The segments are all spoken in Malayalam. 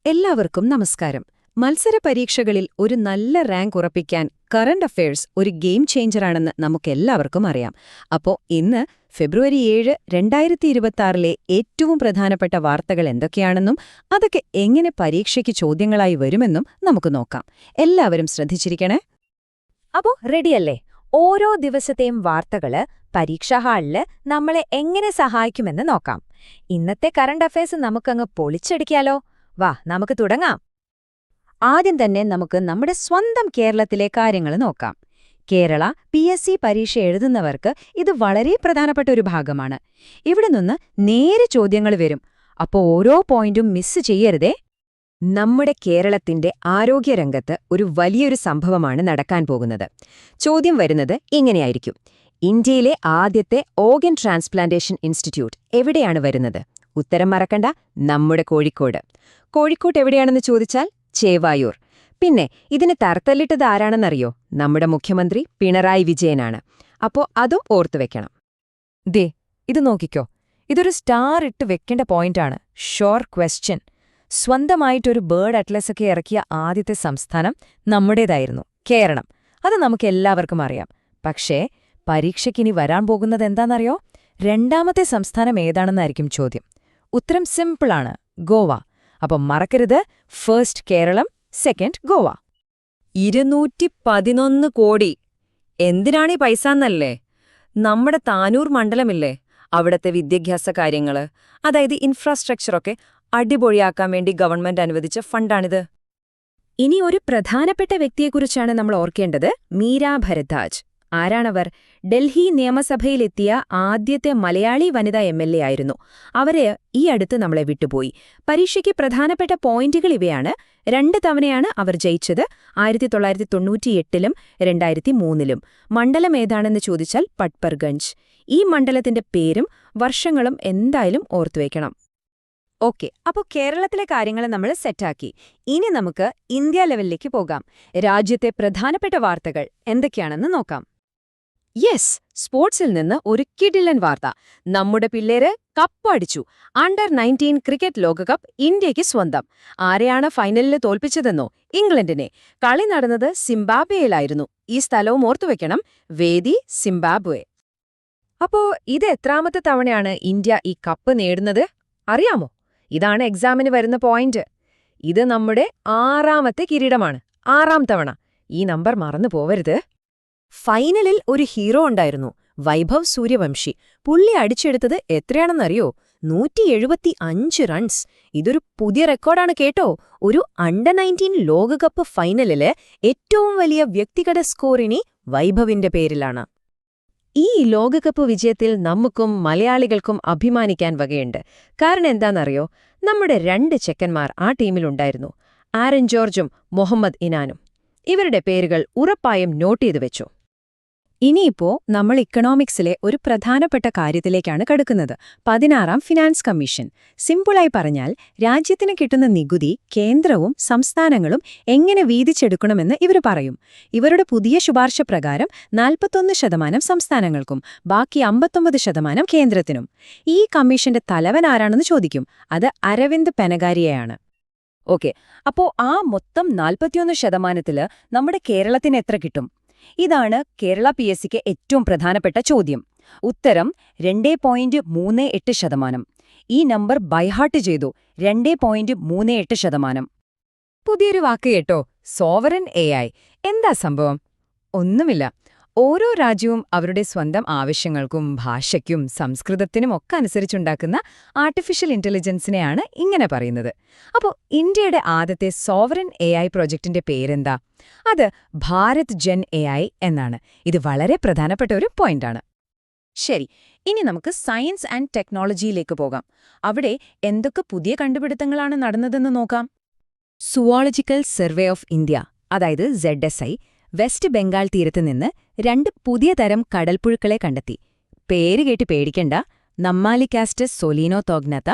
എല്ലാവർക്കും നമസ്കാരം. മത്സര പരീക്ഷകളിൽ ഒരു നല്ല റാങ്ക് ഉറപ്പിക്കാൻ കറന്റ് അഫയേഴ്സ് ഒരു ഗെയിം ചേഞ്ചറാണെന്ന് നമുക്കെല്ലാവർക്കും അറിയാം. അപ്പോ ഇന്ന് ഫെബ്രുവരി 7, 2026 ഏറ്റവും പ്രധാനപ്പെട്ട വാർത്തകൾ എന്തൊക്കെയാണെന്നും അതൊക്കെ എങ്ങനെ പരീക്ഷയ്ക്ക് ചോദ്യങ്ങളായി വരുമെന്നും നമുക്ക് നോക്കാം. എല്ലാവരും ശ്രദ്ധിച്ചിരിക്കണേ. അപ്പോ റെഡിയല്ലേ? ഓരോ ദിവസത്തെയും വാർത്തകള് പരീക്ഷാ ഹാളില് നമ്മളെ എങ്ങനെ സഹായിക്കുമെന്ന് നോക്കാം. ഇന്നത്തെ കറന്റ് അഫയേഴ്സ് നമുക്കങ്ങ് പൊളിച്ചടിക്കാലോ. വാ, നമുക്ക് തുടങ്ങാം. ആദ്യം തന്നെ നമുക്ക് നമ്മുടെ സ്വന്തം കേരളത്തിലെ കാര്യങ്ങൾ നോക്കാം. കേരള PSC പരീക്ഷ എഴുതുന്നവർക്ക് ഇത് വളരെ പ്രധാനപ്പെട്ട ഒരു ഭാഗമാണ്. ഇവിടെ നിന്ന് നേരെ ചോദ്യങ്ങൾ വരും. അപ്പോൾ ഓരോ പോയിന്റും മിസ് ചെയ്യരുതേ. നമ്മുടെ കേരളത്തിന്റെ ആരോഗ്യരംഗത്ത് ഒരു വലിയൊരു സംഭവമാണ് നടക്കാൻ പോകുന്നത്. ചോദ്യം വരുന്നത് ഇങ്ങനെയായിരിക്കും: ഇന്ത്യയിലെ ആദ്യത്തെ ഓർഗൻ ട്രാൻസ്പ്ലാന്റേഷൻ ഇൻസ്റ്റിറ്റ്യൂട്ട് എവിടെയാണ് വരുന്നത്? ഉത്തരം മറക്കണ്ട, നമ്മുടെ കോഴിക്കോട്. കോഴിക്കോട്ട് എവിടെയാണെന്ന് ചോദിച്ചാൽ ചേവായൂർ. പിന്നെ ഇതിന് തറത്തല്ലിട്ടത് ആരാണെന്നറിയോ? നമ്മുടെ മുഖ്യമന്ത്രി പിണറായി വിജയനാണ്. അപ്പോ അതും ഓർത്തുവെക്കണം. ദേ, ഇത് നോക്കിക്കോ. ഇതൊരു സ്റ്റാർ ഇട്ട് വെക്കേണ്ട പോയിന്റാണ്. Short question. സ്വന്തമായിട്ടൊരു ബേർഡ് അറ്റ്ലസ് ഒക്കെ ഇറക്കിയ ആദ്യത്തെ സംസ്ഥാനം നമ്മുടേതായിരുന്നു, കേരളം. അത് നമുക്കെല്ലാവർക്കും അറിയാം. പക്ഷേ പരീക്ഷയ്ക്കിനി വരാൻ പോകുന്നതെന്താണെന്നറിയോ? രണ്ടാമത്തെ സംസ്ഥാനം ഏതാണെന്നായിരിക്കും ചോദ്യം. ഉത്തരം സിമ്പിളാണ്, ഗോവ. അപ്പം മറക്കരുത്, ഫസ്റ്റ് കേരളം, സെക്കൻഡ് ഗോവ. 211 കോടി. എന്തിനാണീ പൈസന്നല്ലേ? നമ്മുടെ താനൂർ മണ്ഡലമില്ലേ, അവിടത്തെ വിദ്യാഭ്യാസ കാര്യങ്ങള്, അതായത് ഇൻഫ്രാസ്ട്രക്ചറൊക്കെ അടിപൊളിയാക്കാൻ വേണ്ടി ഗവൺമെന്റ് അനുവദിച്ച ഫണ്ടാണിത്. ഇനി ഒരു പ്രധാനപ്പെട്ട വ്യക്തിയെക്കുറിച്ചാണ് നമ്മൾ ഓർക്കേണ്ടത്, മീര ഭരദ്വാജ്. ആരാണവർ? ഡൽഹി നിയമസഭയിലെത്തിയ ആദ്യത്തെ മലയാളി വനിതാ MLA ആയിരുന്നു. അവരെ ഈ അടുത്ത് നമ്മളെ വിട്ടുപോയി. പരീക്ഷയ്ക്ക് പ്രധാനപ്പെട്ട പോയിന്റുകൾ ഇവയാണ്. 2 തവണയാണ് അവർ ജയിച്ചത്, 1998-ലും 2003-ലും. മണ്ഡലം ഏതാണെന്ന് ചോദിച്ചാൽ പട്പർഗഞ്ച്. ഈ മണ്ഡലത്തിന്റെ പേരും വർഷങ്ങളും എന്തായാലും ഓർത്തുവയ്ക്കണം. ഓക്കെ, അപ്പോൾ കേരളത്തിലെ കാര്യങ്ങൾ നമ്മൾ സെറ്റാക്കി. ഇനി നമുക്ക് ഇന്ത്യ ലെവലിലേക്ക് പോകാം. രാജ്യത്തെ പ്രധാനപ്പെട്ട വാർത്തകൾ എന്തൊക്കെയാണെന്ന് നോക്കാം. യെസ്, സ്പോർട്സിൽ നിന്ന് ഒരു കിടിലൻ വാർത്ത. നമ്മുടെ പിള്ളേര് കപ്പടിച്ചു. അണ്ടർ-19 ക്രിക്കറ്റ് ലോകകപ്പ് ഇന്ത്യയ്ക്ക് സ്വന്തം. ആരെയാണ് ഫൈനലിൽ തോൽപ്പിച്ചതെന്നോ? ഇംഗ്ലണ്ടിനെ. കളി നടന്നത് സിംബാബ്വേയിലായിരുന്നു. ഈ സ്ഥലവും ഓർത്തുവെക്കണം, വേദി സിംബാബ്വെ. അപ്പോ ഇത് എത്രാമത്തെ തവണയാണ് ഇന്ത്യ ഈ കപ്പ് നേടുന്നത് അറിയാമോ? ഇതാണ് എക്സാമിന് വരുന്ന പോയിന്റ്. ഇത് നമ്മുടെ 6ാമത്തെ കിരീടമാണ്. 6ാം തവണ. ഈ നമ്പർ മറന്നു പോവരുത്. ഫൈനലിൽ ഒരു ഹീറോ ഉണ്ടായിരുന്നു, വൈഭവ് സൂര്യവംശി. പുള്ളി അടിച്ചെടുത്തത് എത്രയാണെന്നറിയോ? 175 റൺസ്. ഇതൊരു പുതിയ റെക്കോർഡാണ് കേട്ടോ. ഒരു അണ്ടർ-19 ലോകകപ്പ് ഫൈനലില് ഏറ്റവും വലിയ വ്യക്തിഗത സ്കോറിനി വൈഭവിന്റെ പേരിലാണ്. ഈ ലോകകപ്പ് വിജയത്തിൽ നമുക്കും മലയാളികൾക്കും അഭിമാനിക്കാൻ വകയുണ്ട്. കാരണം എന്താണെന്നറിയോ? നമ്മുടെ 2 ചെക്കന്മാർ ആ ടീമിലുണ്ടായിരുന്നു, ആരൻ ജോർജും മുഹമ്മദ് ഇനാനും. ഇവരുടെ പേരുകൾ ഉറപ്പായും നോട്ട് ചെയ്തു വെച്ചു. ഇനിയിപ്പോ നമ്മൾ ഇക്കണോമിക്സിലെ ഒരു പ്രധാനപ്പെട്ട കാര്യത്തിലേക്കാണ് കടക്കുന്നത്, 16ാം ഫിനാൻസ് കമ്മീഷൻ. സിമ്പിളായി പറഞ്ഞാൽ, രാജ്യത്തിന് കിട്ടുന്ന നികുതി കേന്ദ്രവും സംസ്ഥാനങ്ങളും എങ്ങനെ വീതിച്ചെടുക്കണമെന്ന് ഇവർ പറയും. ഇവരുടെ പുതിയ ശുപാർശ പ്രകാരം 41% സംസ്ഥാനങ്ങൾക്കും ബാക്കി 59% കേന്ദ്രത്തിനും. ഈ കമ്മീഷന്റെ തലവൻ ആരാണെന്ന് ചോദിക്കും. അത് അരവിന്ദ് പെനഗാരിയയാണ്. ഓക്കെ, അപ്പോ ആ മൊത്തം 41%-ല് നമ്മുടെ കേരളത്തിന് എത്ര കിട്ടും? ഇതാണ് കേരള PSCക്ക് ഏറ്റവും പ്രധാനപ്പെട്ട ചോദ്യം. ഉത്തരം 2.38%. ഈ നമ്പർ ബൈഹാർട്ട് ചെയ്തു, 2.38%. പുതിയൊരു വാക്ക് കേട്ടോ, സോവറൻ AI. എന്താ സംഭവം? ഒന്നുമില്ല. ഓരോ രാജ്യവും അവരുടെ സ്വന്തം ആവശ്യങ്ങൾക്കും ഭാഷയ്ക്കും സംസ്കൃതത്തിനും ഒക്കെ അനുസരിച്ചുണ്ടാക്കുന്ന ആർട്ടിഫിഷ്യൽ ഇന്റലിജൻസിനെയാണ് ഇങ്ങനെ പറയുന്നത്. അപ്പോൾ ഇന്ത്യയുടെ ആദ്യത്തെ സോവറൻ AI പ്രോജക്റ്റിന്റെ പേരെന്താ? അത് ഭാരത് ജൻ AI എന്നാണ്. ഇത് വളരെ പ്രധാനപ്പെട്ട ഒരു പോയിന്റാണ്. ശരി, ഇനി നമുക്ക് സയൻസ് ആൻഡ് ടെക്നോളജിയിലേക്ക് പോകാം. അവിടെ എന്തൊക്കെ പുതിയ കണ്ടുപിടുത്തങ്ങളാണ് നടന്നതെന്ന് നോക്കാം. സുവോളജിക്കൽ സർവേ ഓഫ് ഇന്ത്യ, അതായത് ZSI, വെസ്റ്റ് ബംഗാൾ തീരത്ത് നിന്ന് 2 പുതിയ തരം കടൽപ്പുഴുക്കളെ കണ്ടെത്തി. പേര് കേട്ട് പേടിക്കണ്ട, നമ്മാലിക്കാസ്റ്റസ് സൊലീനോതോഗ്നത,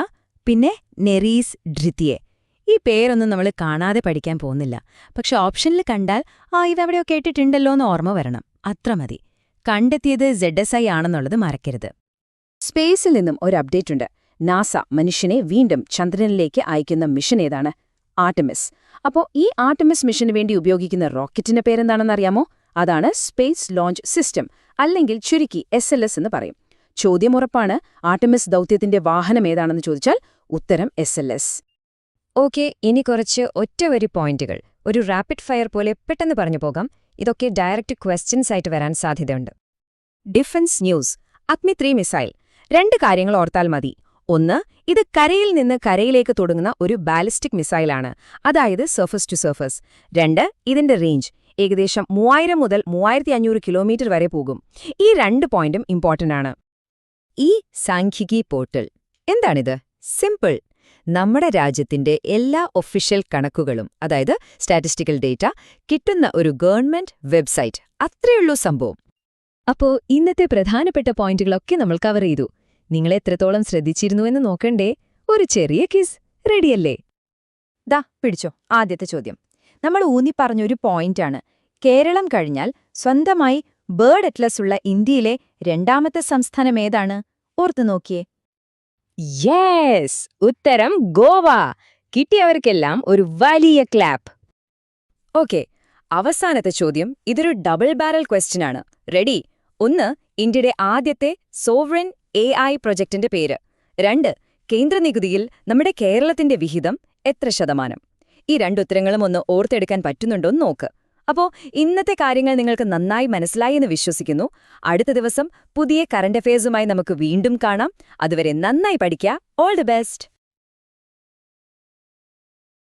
പിന്നെ നെറീസ് ഡ്രിത്തിയെ. ഈ പേരൊന്നും നമ്മൾ കാണാതെ പഠിക്കാൻ പോകുന്നില്ല. പക്ഷെ ഓപ്ഷനിൽ കണ്ടാൽ ഇതെവിടെയോ കേട്ടിട്ടുണ്ടല്ലോന്ന് ഓർമ്മ വരണം. അത്ര മതി. കണ്ടെത്തിയത് ZSI ആണെന്നുള്ളത് മറക്കരുത്. സ്പേസിൽ നിന്നും ഒരു അപ്ഡേറ്റ് ഉണ്ട്. നാസ മനുഷ്യനെ വീണ്ടും ചന്ദ്രനിലേക്ക് അയക്കുന്ന മിഷൻ ഏതാണ്? ആർടെമിസ്. അപ്പോൾ ഈ ആർടെമിസ് മിഷന് വേണ്ടി ഉപയോഗിക്കുന്ന റോക്കറ്റിന്റെ പേരെന്താണെന്നറിയാമോ? അതാണ് സ്പേസ് ലോഞ്ച് സിസ്റ്റം, അല്ലെങ്കിൽ ചുരുക്കി SLS എന്ന് പറയും. ചോദ്യമുറപ്പാണ്. ആർടെമിസ് ദൗത്യത്തിന്റെ വാഹനം ഏതാണെന്ന് ചോദിച്ചാൽ ഉത്തരം SLS. ഓക്കെ, ഇനി കുറച്ച് ഒറ്റവരി പോയിന്റുകൾ ഒരു റാപ്പിഡ് ഫയർ പോലെ പെട്ടെന്ന് പറഞ്ഞു പോകാം. ഇതൊക്കെ ഡയറക്റ്റ് ക്വസ്റ്റ്യൻസ് ആയിട്ട് വരാൻ സാധ്യതയുണ്ട്. Defence news. അഗ്നി 3 മിസൈൽ. 2 കാര്യങ്ങൾ ഓർത്താൽ മതി. ഒന്ന്, ഇത് കരയിൽ നിന്ന് കരയിലേക്ക് തുടങ്ങുന്ന ഒരു ബാലിസ്റ്റിക് മിസൈലാണ്, അതായത് സർഫസ് ടു സർഫസ്. 2, ഇതിന്റെ റേഞ്ച് ഏകദേശം 3000 മുതൽ 3500 കിലോമീറ്റർ വരെ പോകും. ഈ 2 പോയിന്റും ഇമ്പോർട്ടന്റ് ആണ്. ഈ സാംഖ്യികി പോർട്ടൽ എന്താണിത്? സിമ്പിൾ. നമ്മുടെ രാജ്യത്തിന്റെ എല്ലാ ഒഫീഷ്യൽ കണക്കുകളും, അതായത് സ്റ്റാറ്റിസ്റ്റിക്കൽ ഡേറ്റ, കിട്ടുന്ന ഒരു ഗവൺമെന്റ് വെബ്സൈറ്റ്. അത്രയുള്ളൂ സംഭവം. അപ്പോ ഇന്നത്തെ പ്രധാനപ്പെട്ട പോയിന്റുകളൊക്കെ നമ്മൾ കവർ ചെയ്തു. നിങ്ങൾ എത്രത്തോളം ശ്രദ്ധിച്ചിരുന്നുവെന്ന് നോക്കണ്ടേ? ഒരു ചെറിയ ക്വിസ് റെഡിയല്ലേ? ദാ പിടിച്ചോ ആദ്യത്തെ ചോദ്യം. നമ്മൾ ഊന്നിപ്പറഞ്ഞൊരു പോയിന്റാണ്. കേരളം കഴിഞ്ഞാൽ സ്വന്തമായി ബേർഡ് അറ്റ്ലസ് ഉള്ള ഇന്ത്യയിലെ 2ാമത്തെ സംസ്ഥാനം ഏതാണ്? ഓർത്തു നോക്കിയേ. യെസ്, ഉത്തരം ഗോവ. കിട്ടിയവർക്കെല്ലാം ഒരു വലിയ ക്ലാപ്പ്. ഓക്കെ, അവസാനത്തെ ചോദ്യം. ഇതൊരു ഡബിൾ ബാരൽ ക്വസ്റ്റ്യൻ ആണ്. റെഡി? 1, ഇന്ത്യയുടെ ആദ്യത്തെ സോവറിൻ AI പ്രൊജക്ടിന്റെ പേര്. 2, കേന്ദ്ര നികുതിയിൽ നമ്മുടെ കേരളത്തിന്റെ വിഹിതം എത്ര %? ഈ 2 ഉത്തരങ്ങളും ഒന്ന് ഓർത്തെടുക്കാൻ പറ്റുന്നുണ്ടോന്ന് നോക്ക്. അപ്പോ ഇന്നത്തെ കാര്യങ്ങൾ നിങ്ങൾക്ക് നന്നായി മനസ്സിലായി എന്ന് വിശ്വസിക്കുന്നു. അടുത്ത ദിവസം പുതിയ കറന്റ് അഫയേഴ്സുമായി നമുക്ക് വീണ്ടും കാണാം. അതുവരെ നന്നായി പഠിക്കുക. All the best.